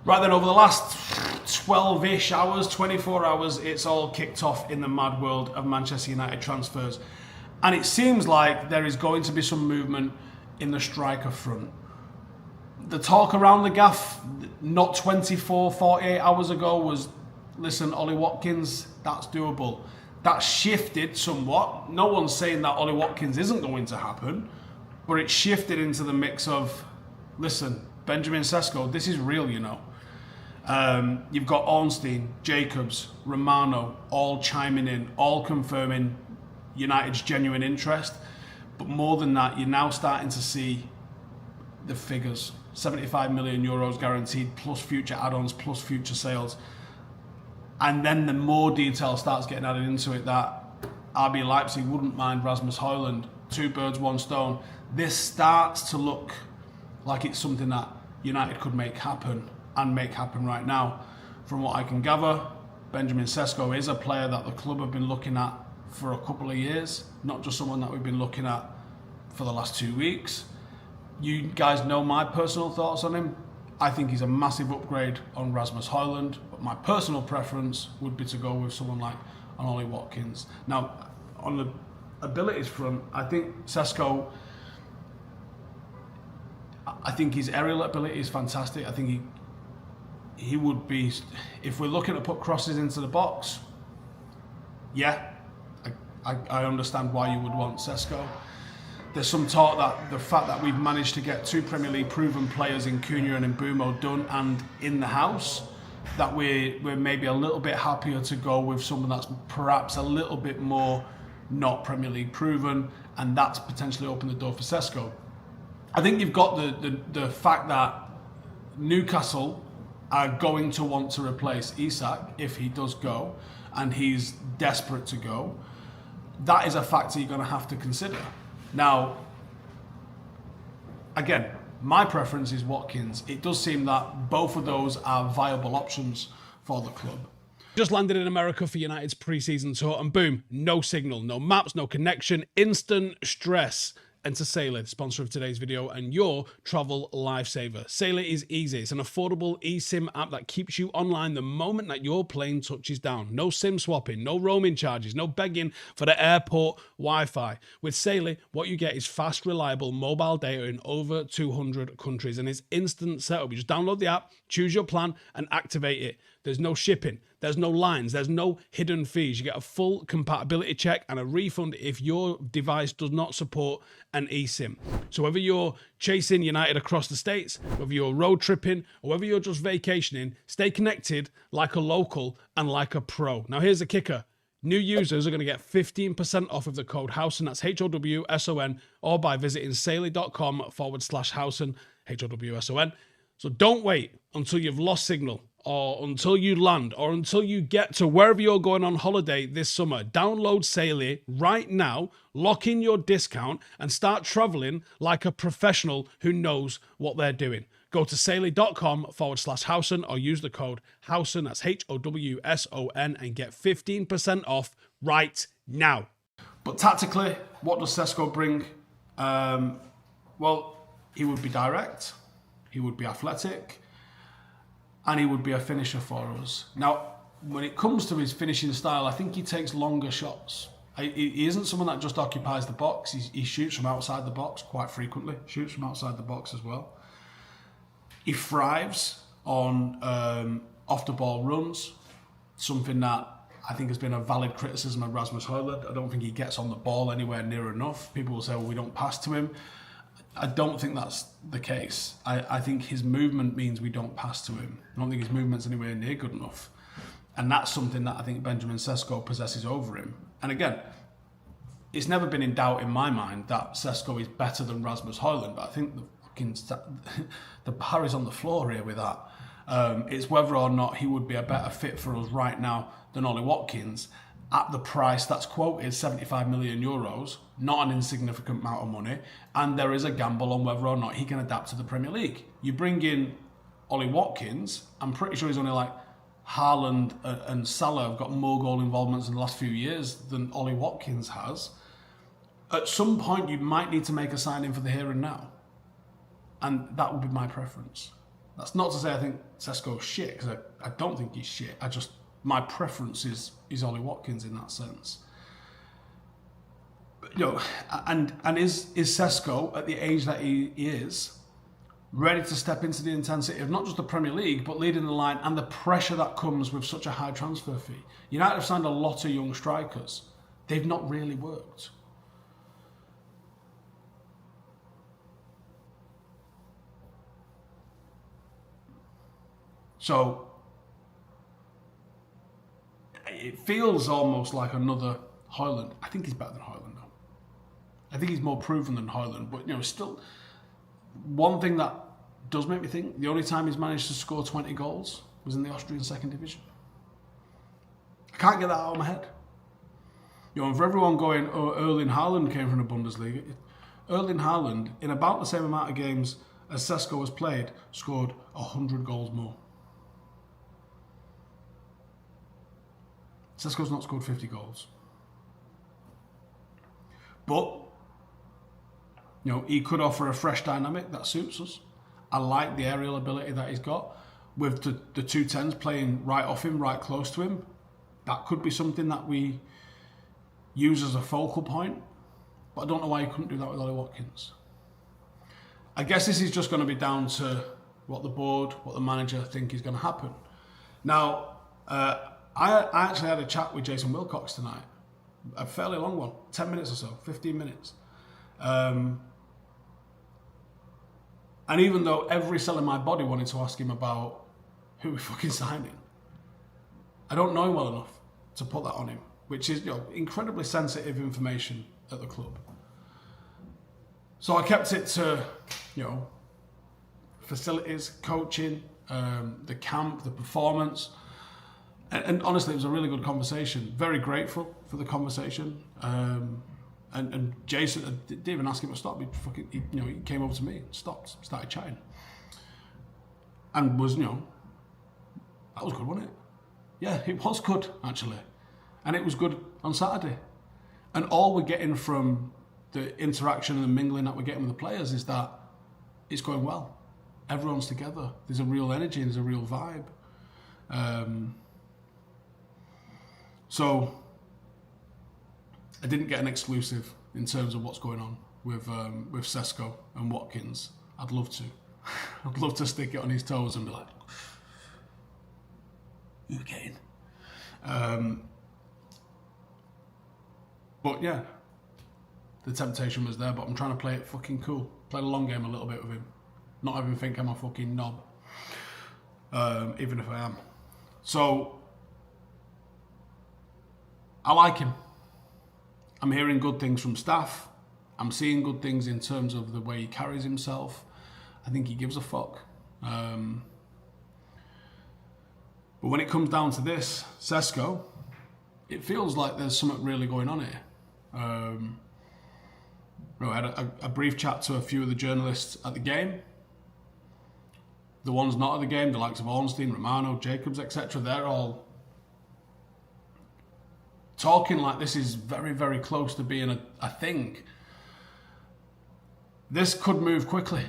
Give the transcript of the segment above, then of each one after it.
Right then, over the last 12-ish hours, 24 hours, it's all kicked off in the mad world of Manchester United transfers. And it seems like there is going to be some movement in the striker front. The talk around the gaff, not 24, 48 hours ago, was, listen, Ollie Watkins, that's doable. That shifted somewhat. No one's saying that Ollie Watkins isn't going to happen, but it shifted into the mix of, listen, Benjamin Šeško, this is real, you know. You've got Ornstein, Jacobs, Romano, all chiming in, all confirming United's genuine interest. But more than that, you're now starting to see the figures. 75 million euros guaranteed, plus future add-ons, plus future sales. And then the more detail starts getting added into it that RB Leipzig wouldn't mind Rasmus Højlund. 2 birds, 1 stone. This starts to look like it's something that United could make happen, and make happen right now. From what I can gather, Benjamin Šeško is a player that the club have been looking at for a couple of years, not just someone that we've been looking at for the last 2 weeks. You guys know my personal thoughts on him. I think he's a massive upgrade on Rasmus Højlund, but my personal preference would be to go with someone like an Ollie Watkins. Now, on the abilities front, I think Šeško, I think his aerial ability is fantastic. I think he would be, if we're looking to put crosses into the box, yeah, I understand why you would want Šeško. There's some talk that the fact that we've managed to get 2 Premier League proven players in Cunha and in Bruno done and in the house, that we're maybe a little bit happier to go with someone that's perhaps a little bit more not Premier League proven, and that's potentially opened the door for Šeško. I think you've got the fact that Newcastle are going to want to replace Isak if he does go, and he's desperate to go. That is a factor you're going to have to consider. Now, again, my preference is Watkins. It does seem that both of those are viable options for the club. Just landed in America for United's pre-season tour, and boom, no signal, no maps, no connection, instant stress. Enter Saily, the sponsor of today's video and your travel lifesaver. Saily is easy. It's an affordable eSIM app that keeps you online the moment that your plane touches down. No SIM swapping, no roaming charges, no begging for the airport Wi-Fi. With Saily, what you get is fast, reliable mobile data in over 200 countries, and it's instant setup. You just download the app, choose your plan, and activate it. There's no shipping, there's no lines, there's no hidden fees. You get a full compatibility check and a refund if your device does not support an eSIM. So whether you're chasing United across the States, whether you're road tripping, or whether you're just vacationing, stay connected like a local and like a pro. Now here's the kicker. New users are going to get 15% off with the code Howson, that's Howson, or by visiting Saily.com/Howson, Howson. So don't wait until you've lost signal, or until you land, or until you get to wherever you're going on holiday this summer. Download Saily right now, lock in your discount, and start traveling like a professional who knows what they're doing. Go to Saily.com/Howson or use the code Howson, that's Howson, and get 15% off right now. But tactically, what does Šeško bring? Well, he would be direct, he would be athletic, and he would be a finisher for us. Now, when it comes to his finishing style, I think he takes longer shots. He isn't someone that just occupies the box. He shoots from outside the box quite frequently, shoots from outside the box as well. He thrives on off-the-ball runs, something that I think has been a valid criticism of Rasmus Højlund. I don't think he gets on the ball anywhere near enough. People will say, well, we don't pass to him. I don't think that's the case. I think his movement means we don't pass to him. I don't think his movement's anywhere near good enough. And that's something that I think Benjamin Šeško possesses over him. And again, it's never been in doubt in my mind that Šeško is better than Rasmus Højlund, but I think the bar is on the floor here with that. It's whether or not he would be a better fit for us right now than Ollie Watkins at the price that's quoted, 75 million euros, not an insignificant amount of money, and there is a gamble on whether or not he can adapt to the Premier League. You bring in Ollie Watkins, I'm pretty sure he's only like Haaland and Salah have got more goal involvements in the last few years than Ollie Watkins has. At some point, you might need to make a signing for the here and now. And that would be my preference. That's not to say I think Šeško's shit, because I don't think he's shit. My preference is Ollie Watkins in that sense. You know, and is Šeško at the age that he is ready to step into the intensity of not just the Premier League, but leading the line and the pressure that comes with such a high transfer fee? United have signed a lot of young strikers. They've not really worked. So it feels almost like another Højlund. I think he's better than Højlund though. I think he's more proven than Højlund, but you know, still, one thing that does make me think, the only time he's managed to score 20 goals was in the Austrian second division. I can't get that out of my head. You know, and for everyone going, oh, Erling Haaland came from the Bundesliga, Erling Haaland, in about the same amount of games as Šeško has played, scored 100 goals more. Šeško's not scored 50 goals. But, you know, he could offer a fresh dynamic that suits us. I like the aerial ability that he's got. With the 210s playing right off him, right close to him, that could be something that we use as a focal point. But I don't know why you couldn't do that with Ollie Watkins. I guess this is just going to be down to what the board, what the manager think is going to happen. Now, I actually had a chat with Jason Wilcox tonight. A fairly long one, 10 minutes or so, 15 minutes. And even though every cell in my body wanted to ask him about who we're fucking signing, I don't know him well enough to put that on him, which is, you know, incredibly sensitive information at the club. So I kept it to, you know, facilities, coaching, the camp, the performance. And honestly, it was a really good conversation. Very grateful for the conversation. And Jason, I didn't even ask him to stop. He came over to me, stopped, started chatting, and was, you know, that was good, wasn't it? Yeah, it was good actually, and it was good on Saturday. And all we're getting from the interaction and the mingling that we're getting with the players is that it's going well. Everyone's together. There's a real energy and there's a real vibe. So I didn't get an exclusive in terms of what's going on with Šeško and Watkins. I'd love to. I'd love to stick it on his toes and be like, who are getting? But yeah, the temptation was there, but I'm trying to play it fucking cool. Play the long game a little bit with him. Not even think I'm a fucking knob. Even if I am. So, I like him. I'm hearing good things from staff. I'm seeing good things in terms of the way he carries himself. I think he gives a fuck. But when it comes down to this, Šeško, it feels like there's something really going on here. I had a brief chat to a few of the journalists at the game. The ones not at the game, the likes of Ornstein, Romano, Jacobs, etc., they're all talking like this is very, very close to being a thing. This could move quickly.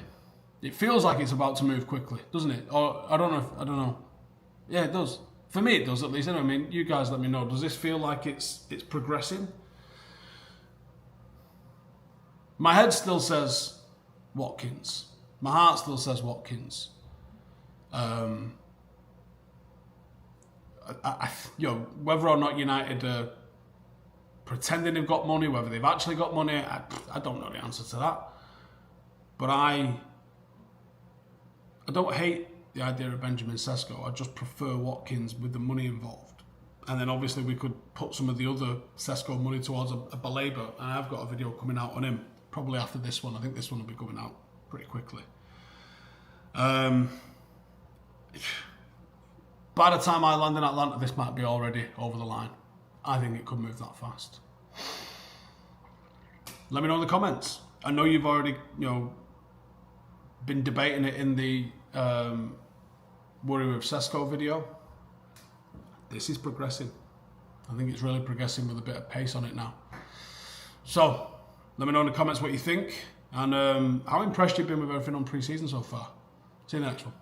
It feels like it's about to move quickly, doesn't it? Or I don't know. Yeah, it does. For me, it does at least. I mean, you guys let me know. Does this feel like it's progressing? My head still says Watkins. My heart still says Watkins. Whether or not United are pretending they've got money, whether they've actually got money, I don't know the answer to that. But I don't hate the idea of Benjamin Šeško. I just prefer Watkins with the money involved. And then obviously we could put some of the other Šeško money towards a Baleba, and I've got a video coming out on him probably after this one. I think this one will be coming out pretty quickly. By the time I land in Atlanta, this might be already over the line. I think it could move that fast. Let me know in the comments. I know you've already, been debating it in the Worry with Šeško video. This is progressing. I think it's really progressing with a bit of pace on it now. So, let me know in the comments what you think and how impressed you've been with everything on pre-season so far. See you in the next one.